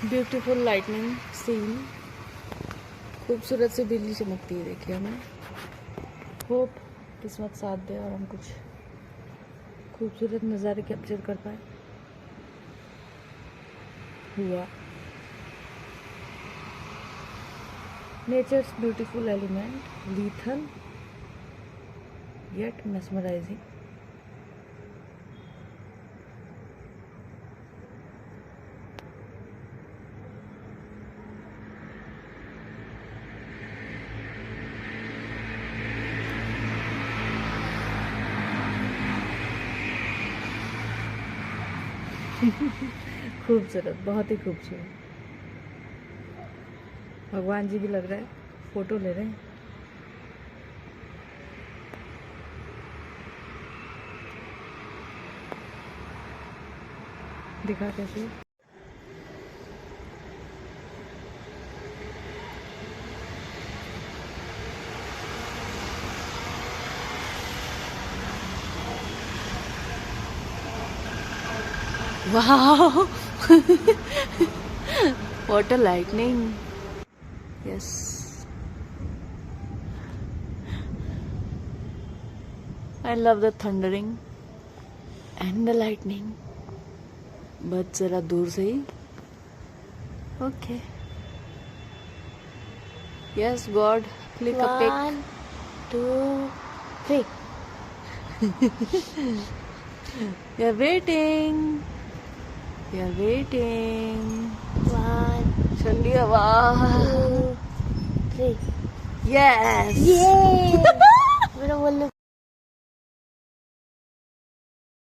Beautiful lightning scene, खूबसूरत सी बिजली चमकती है। देखिए हमें होप किस्मत साथ दे और हम कुछ खूबसूरत नज़ारे कैप्चर कर पाए। हुआ nature's beautiful element, lethal yet mesmerizing. खूबसूरत, बहुत ही खूबसूरत। भगवान जी भी लग रहा है फोटो ले रहे हैं। दिखा कैसे। Wow! What a lightning! Yes. I love the thundering and the lightning. But जरा दूर से ही. Okay. Yes, God. Click a pic. 1, 2, 3. You're waiting. You're waiting. 1, ठंडी हवा. 2, 3. Yes. ये मेरा बोलने